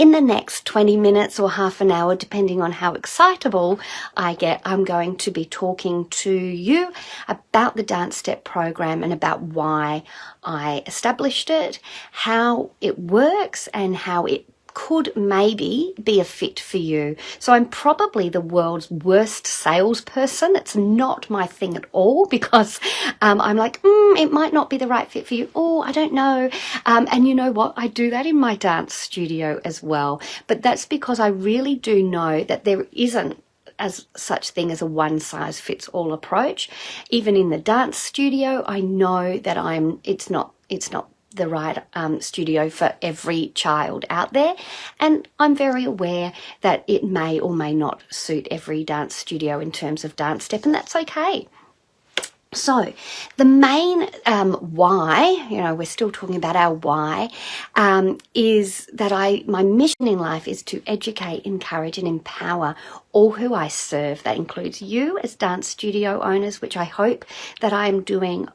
In the next 20 minutes or half an hour, depending on how excitable I get, I'm going to be talking to you about the DanceStep program and about why I established it, how it works, and how it could maybe be a fit for you. So I'm probably the world's worst salesperson. It's not my thing at all, because I'm like, it might not be the right fit for you. Oh, I don't know. And you know what? I do that in my dance studio as well. But that's because I really do know that there isn't as such thing as a one-size-fits-all approach. Even in the dance studio, I know that it's not the right studio for every child out there, and I'm very aware that it may or may not suit every dance studio in terms of DanceStep, and that's okay. So the main why, we're still talking about our why, is that my mission in life is to educate, encourage and empower all who I serve. That includes you as dance studio owners, which I hope that I am doing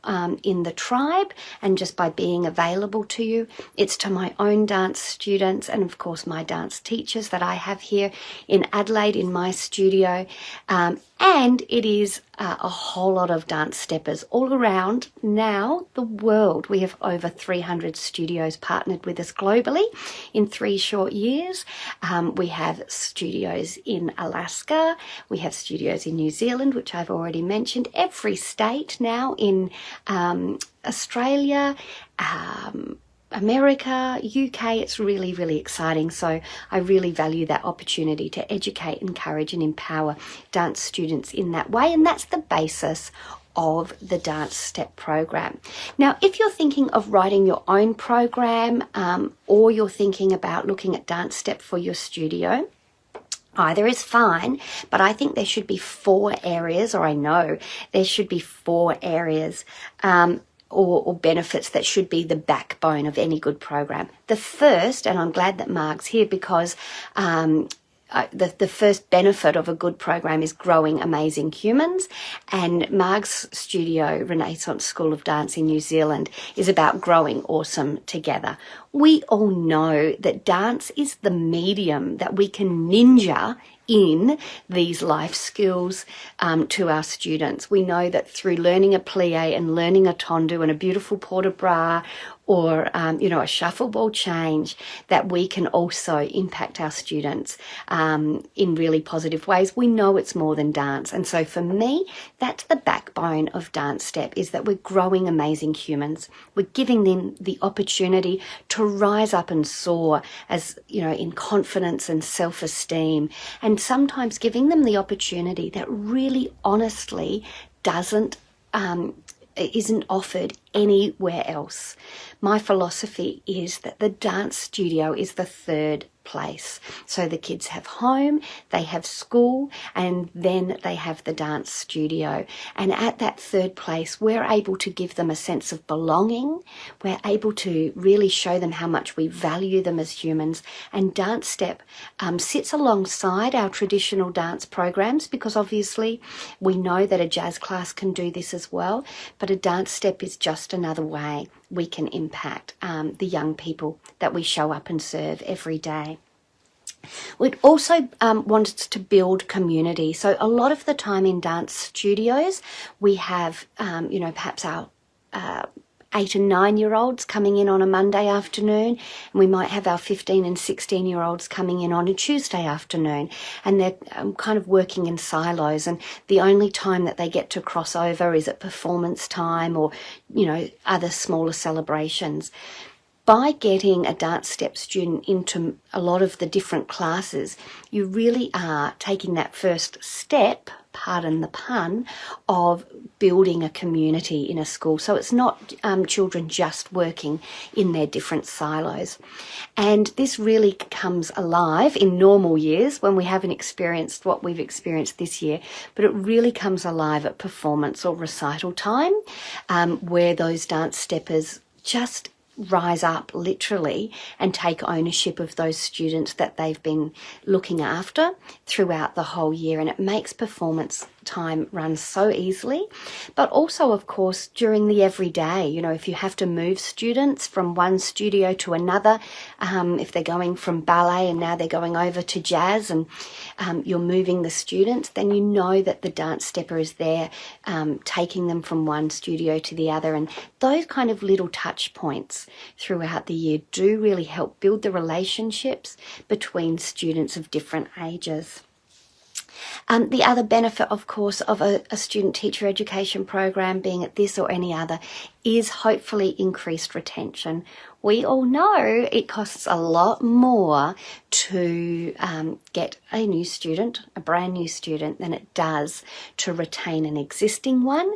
in the tribe and just by being available to you. It's to my own dance students and of course my dance teachers that I have here in Adelaide in my studio. And it is a whole lot of dance steppers all around now the world. We have over 300 studios partnered with us globally in 3 short years. We have studios in Alaska, we have studios in New Zealand, which I've already mentioned, every state now in Australia, America, UK. It's really, really exciting. So I really value that opportunity to educate, encourage and empower dance students in that way. And that's the basis of the DanceStep program. Now, if you're thinking of writing your own program or you're thinking about looking at DanceStep for your studio, either is fine, but I think there should be 4 areas, or I know there should be 4 areas or benefits that should be the backbone of any good program. The first, and I'm glad that Marg's here, because the first benefit of a good program is growing amazing humans, and Marg's studio, Renaissance School of Dance in New Zealand, is about growing awesome together. We all know that dance is the medium that we can ninja in these life skills to our students. We know that through learning a plie and learning a tondu and a beautiful port de bras, or a shuffle ball change, that we can also impact our students in really positive ways. We know it's more than dance, and so for me, that's the backbone of DanceStep, is that we're growing amazing humans. We're giving them the opportunity to rise up and soar, as in confidence and self-esteem, and sometimes giving them the opportunity that really honestly isn't offered anywhere else. My philosophy is that the dance studio is the third place. So the kids have home, they have school, and then they have the dance studio. And at that third place, we're able to give them a sense of belonging. We're able to really show them how much we value them as humans. And DanceStep sits alongside our traditional dance programs, because obviously we know that a jazz class can do this as well, but a DanceStep is just another way we can impact the young people that we show up and serve every day. We'd also wanted to build community. So a lot of the time in dance studios, we have, perhaps our 8 and 9-year-olds coming in on a Monday afternoon, and we might have our 15 and 16-year-olds coming in on a Tuesday afternoon, and they're kind of working in silos, and the only time that they get to cross over is at performance time or, other smaller celebrations. By getting a DanceStep student into a lot of the different classes, you really are taking that first step, pardon the pun, of building a community in a school. So it's not children just working in their different silos. And this really comes alive in normal years when we haven't experienced what we've experienced this year, but it really comes alive at performance or recital time, where those dance steppers just rise up literally and take ownership of those students that they've been looking after throughout the whole year, and it makes performance time runs so easily. But also, of course, during the everyday, you know, if you have to move students from one studio to another, if they're going from ballet and now they're going over to jazz, and you're moving the students, then you know that the dance stepper is there taking them from one studio to the other. And those kind of little touch points throughout the year do really help build the relationships between students of different ages. The other benefit, of course, of a student-teacher education program, being at this or any other, is hopefully increased retention. We all know it costs a lot more to get a new student, a brand new student, than it does to retain an existing one.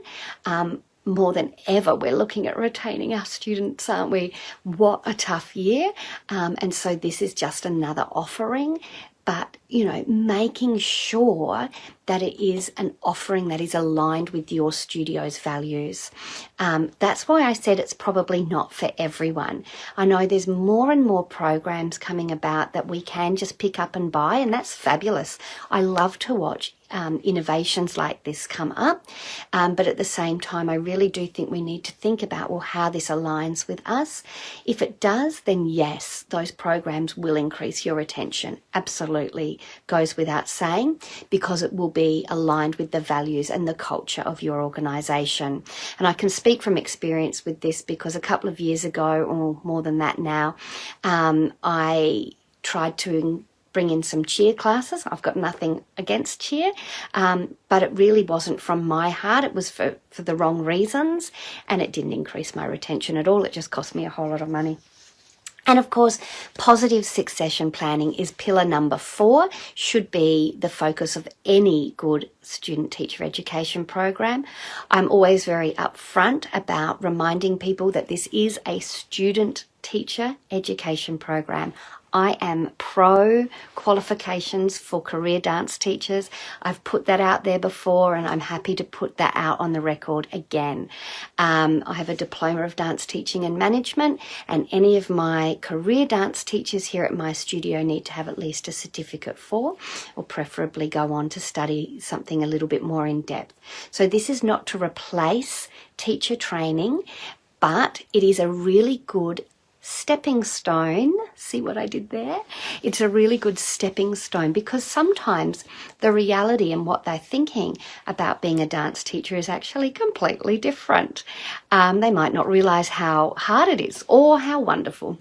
More than ever, we're looking at retaining our students, aren't we? What a tough year. And so this is just another offering. But, you know, making sure that it is an offering that is aligned with your studio's values. That's why I said it's probably not for everyone. I know there's more and more programs coming about that we can just pick up and buy, and that's fabulous. I love to watch innovations like this come up, but at the same time I really do think we need to think about, well, how this aligns with us. If it does, then yes, those programs will increase your retention. Absolutely, goes without saying, because it will be aligned with the values and the culture of your organisation. And I can speak from experience with this, because a couple of years ago, or more than that now, I tried to bring in some cheer classes. I've got nothing against cheer, but it really wasn't from my heart. It was for the wrong reasons, and it didn't increase my retention at all. It just cost me a whole lot of money. And of course, positive succession planning is pillar number 4, should be the focus of any good student-teacher education program. I'm always very upfront about reminding people that this is a student-teacher education program. I am pro qualifications for career dance teachers. I've put that out there before, and I'm happy to put that out on the record again. I have a diploma of dance teaching and management, and any of my career dance teachers here at my studio need to have at least a certificate for, or preferably go on to study something a little bit more in depth. So this is not to replace teacher training, but it is a really good stepping stone. See what I did there? It's a really good stepping stone, because sometimes the reality and what they're thinking about being a dance teacher is actually completely different. They might not realize how hard it is or how wonderful.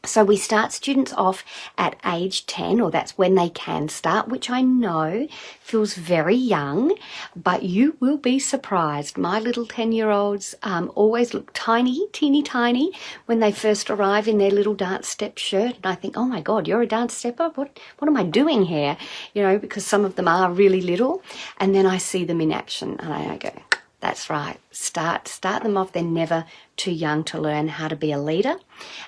So we start students off at age 10, or that's when they can start, which I know feels very young, but you will be surprised. My little 10-year-olds always look tiny, teeny tiny, when they first arrive in their little dance step shirt. And I think, oh my God, you're a dance stepper? What am I doing here? You know, because some of them are really little. And then I see them in action and I go, that's right. Start them off. They're never too young to learn how to be a leader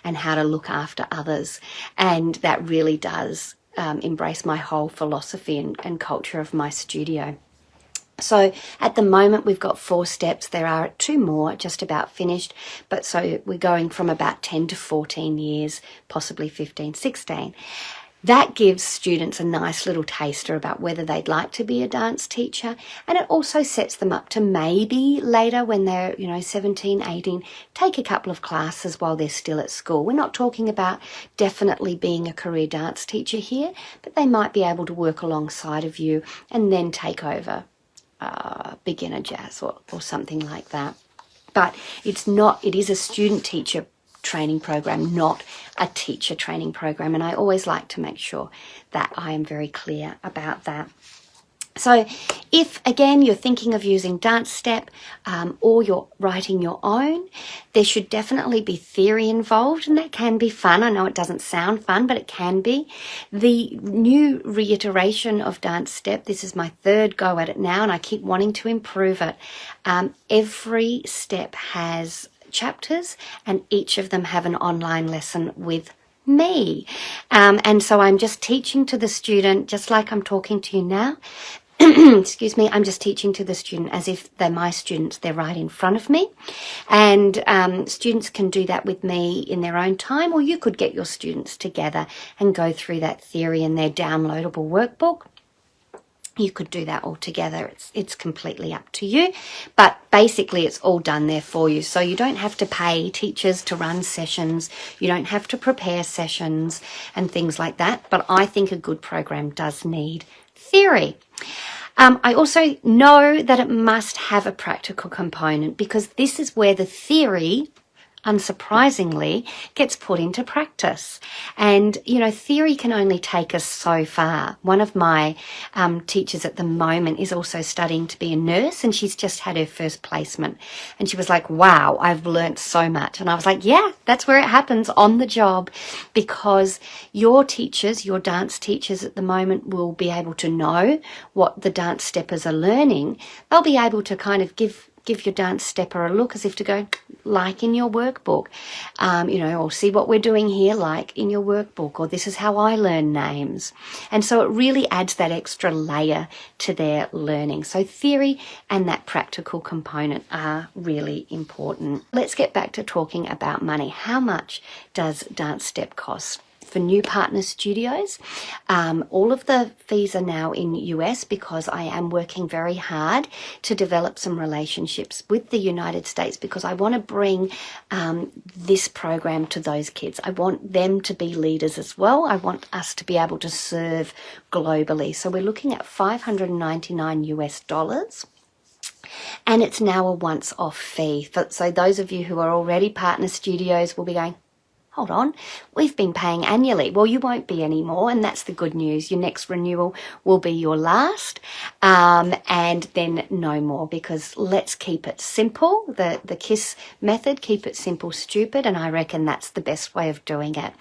and how to look after others. And that really does embrace my whole philosophy and culture of my studio. So at the moment we've got 4 steps. There are 2 more just about finished, but so we're going from about 10 to 14 years, possibly 15, 16. That gives students a nice little taster about whether they'd like to be a dance teacher, and it also sets them up to maybe later, when they're 17, 18, take a couple of classes while they're still at school. We're not talking about definitely being a career dance teacher here, but they might be able to work alongside of you and then take over beginner jazz or something like that. But it is a student teacher training program, not a teacher training program, and I always like to make sure that I am very clear about that. So if, again, you're thinking of using DanceStep or you're writing your own, there should definitely be theory involved, and that can be fun. I know it doesn't sound fun, but it can be. The new reiteration of DanceStep, this is my 3rd go at it now, and I keep wanting to improve it. Every step has chapters, and each of them have an online lesson with me. And so I'm just teaching to the student, just like I'm talking to you now. Excuse me, I'm just teaching to the student as if they're my students. They're right in front of me. And students can do that with me in their own time, or you could get your students together and go through that theory in their downloadable workbook. You could do that all together. It's completely up to you. But basically, it's all done there for you. So you don't have to pay teachers to run sessions. You don't have to prepare sessions and things like that. But I think a good program does need theory. I also know that it must have a practical component, because this is where the theory, unsurprisingly, gets put into practice. And, you know, theory can only take us so far. One of my teachers at the moment is also studying to be a nurse, and she's just had her first placement. And she was like, wow, I've learnt so much. And I was like, yeah, that's where it happens, on the job, because your teachers, your dance teachers at the moment, will be able to know what the dance steppers are learning. They'll be able to kind of give your dance stepper a look, as if to go, like in your workbook, you know, or see what we're doing here, like in your workbook, or this is how I learn names. And so it really adds that extra layer to their learning. So theory and that practical component are really important. Let's get back to talking about money. How much does DanceStep cost? For new partner studios, all of the fees are now in US, because I am working very hard to develop some relationships with the United States, because I want to bring this program to those kids. I want them to be leaders as well. I want us to be able to serve globally. So we're looking at $599 US. And it's now a once-off fee. So those of you who are already partner studios will be going, hold on, we've been paying annually. Well, you won't be anymore, and that's the good news. Your next renewal will be your last, and then no more, because let's keep it simple. The KISS method, keep it simple, stupid, and I reckon that's the best way of doing it.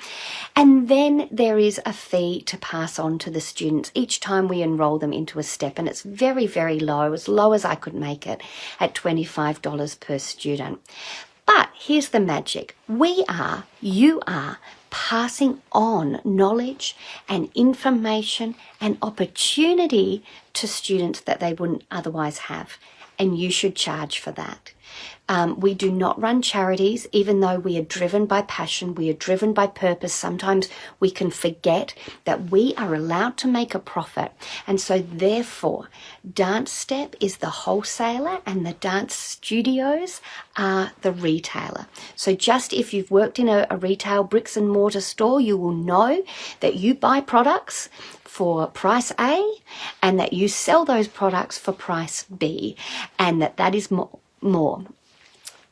And then there is a fee to pass on to the students each time we enroll them into a step, and it's very, very low as I could make it, at $25 per student. But here's the magic. You are passing on knowledge and information and opportunity to students that they wouldn't otherwise have. And you should charge for that. We do not run charities, even though we are driven by passion, we are driven by purpose. Sometimes we can forget that we are allowed to make a profit. And so therefore, DanceStep is the wholesaler and the dance studios are the retailer. So just if you've worked in a retail bricks and mortar store, you will know that you buy products for price A and that you sell those products for price B, and that is more.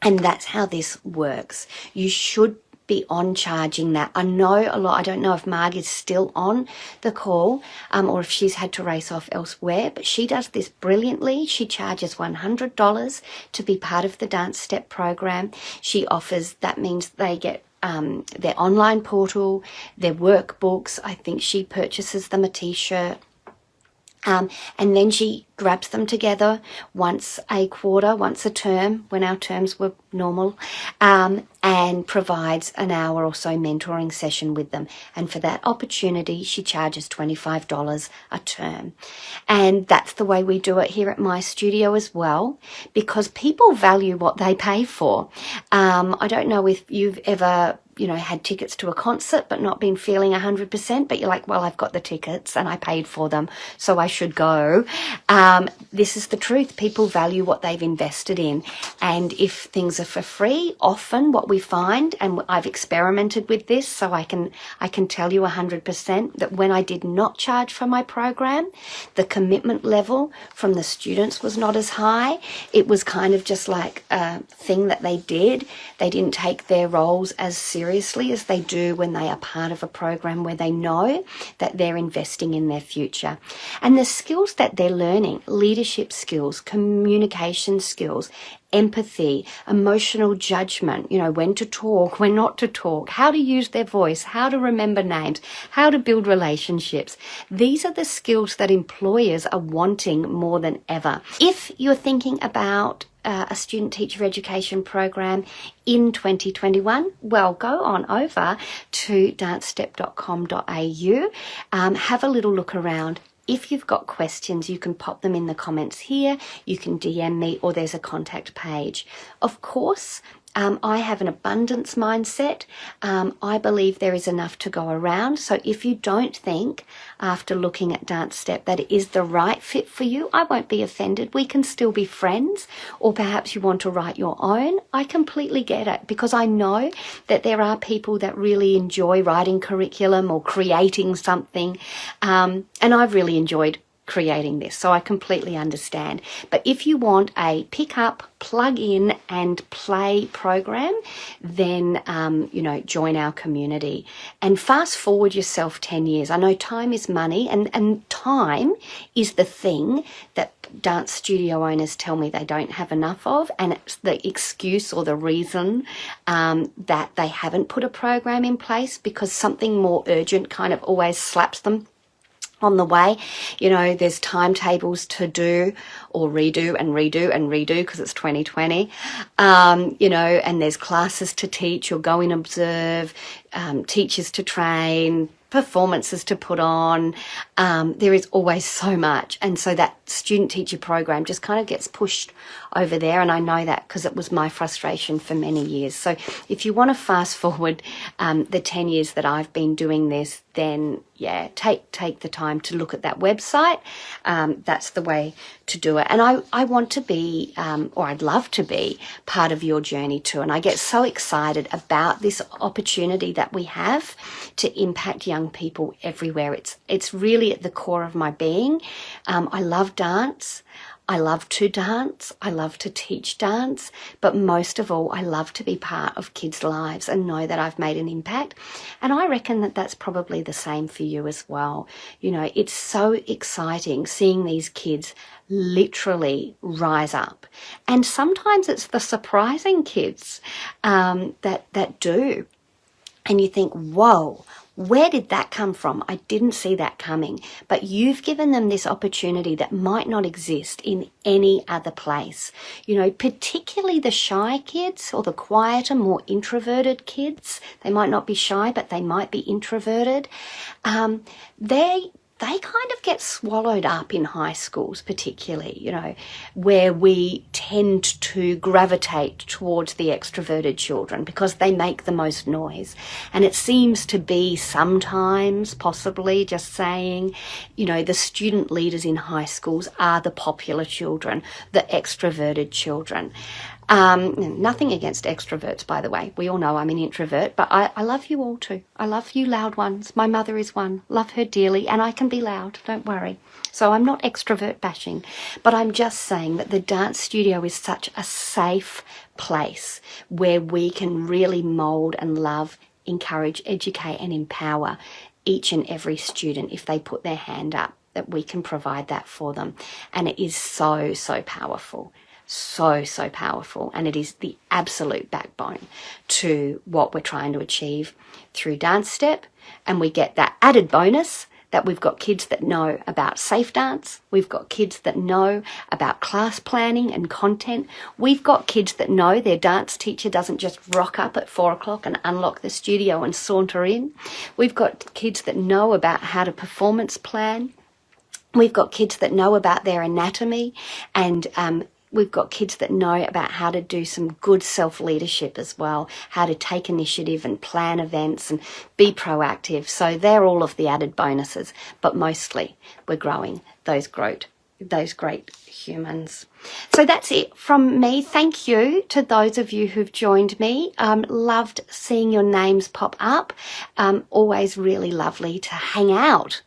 And that's how this works. You should be on charging that. I know a lot, I don't know if Marg is still on the call, or if she's had to race off elsewhere, but she does this brilliantly. She charges $100 to be part of the DanceStep program. She offers, that means they get their online portal, their workbooks. I think she purchases them a t-shirt. And then she grabs them together once a quarter, once a term, when our terms were normal, and provides an hour or so mentoring session with them. And for that opportunity, she charges $25 a term. And that's the way we do it here at my studio as well, because people value what they pay for. I don't know if you've ever had tickets to a concert but not been feeling 100%, but you're like, well, I've got the tickets and I paid for them, so I should go. This is the truth. People value what they've invested in. And if things are for free, often what we find, and I've experimented with this, so I can tell you 100% that when I did not charge for my program, the commitment level from the students was not as high. It was kind of just like a thing that they did. They didn't take their roles as seriously as they do when they are part of a program where they know that they're investing in their future. And the skills that they're learning, leadership skills, communication skills, empathy, emotional judgment, when to talk, when not to talk, how to use their voice, how to remember names, how to build relationships. These are the skills that employers are wanting more than ever. If you're thinking about a student teacher education program in 2021, well, go on over to dancestep.com.au, have a little look around. If you've got questions, you can pop them in the comments here, you can DM me, or there's a contact page. Of course, I have an abundance mindset. I believe there is enough to go around. So if you don't think after looking at DanceStep that it is the right fit for you, I won't be offended. We can still be friends, or perhaps you want to write your own. I completely get it, because I know that there are people that really enjoy writing curriculum or creating something, and I've really enjoyed creating this, so I completely understand. But if you want a pick up, plug in and play program, then join our community and fast forward yourself 10 years. I know time is money, and time is the thing that dance studio owners tell me they don't have enough of, and it's the excuse or the reason that they haven't put a program in place, because something more urgent kind of always slaps them on the way. There's timetables to do or redo and redo and redo, because it's 2020, and there's classes to teach or go and observe, teachers to train, performances to put on. There is always so much, and so that student teacher program just kind of gets pushed over there, and I know that because it was my frustration for many years. So if you want to fast forward the 10 years that I've been doing this, then yeah, take the time to look at that website. That's the way to do it. And I want to be, or I'd love to be, part of your journey too. And I get so excited about this opportunity that we have to impact young people everywhere. It's really at the core of my being. I love dance. I love to dance. I love to teach dance. But most of all, I love to be part of kids' lives and know that I've made an impact. And I reckon that that's probably the same for you as well. It's so exciting seeing these kids literally rise up. And sometimes it's the surprising kids that do. And you think, whoa, where did that come from? I didn't see that coming. But you've given them this opportunity that might not exist in any other place. Particularly the shy kids, or the quieter, more introverted kids. They might not be shy, but they might be introverted. They kind of get swallowed up in high schools, particularly, where we tend to gravitate towards the extroverted children because they make the most noise. And it seems to be sometimes, possibly, just saying, the student leaders in high schools are the popular children, the extroverted children. Nothing against extroverts, by the way. We all know I'm an introvert, but I love you all too. I love you loud ones. My mother is one. Love her dearly, and I can be loud, don't worry. So I'm not extrovert bashing, but I'm just saying that the dance studio is such a safe place where we can really mould and love, encourage, educate and empower each and every student if they put their hand up, that we can provide that for them. And it is so, so powerful. So powerful, and it is the absolute backbone to what we're trying to achieve through DanceStep. And we get that added bonus that we've got kids that know about safe dance, we've got kids that know about class planning and content, we've got kids that know their dance teacher doesn't just rock up at 4 o'clock and unlock the studio and saunter in, we've got kids that know about how to performance plan, we've got kids that know about their anatomy, and we've got kids that know about how to do some good self-leadership as well, how to take initiative and plan events and be proactive. So they're all of the added bonuses, but mostly we're growing those great humans. So that's it from me. Thank you to those of you who've joined me. Loved seeing your names pop up. Always really lovely to hang out.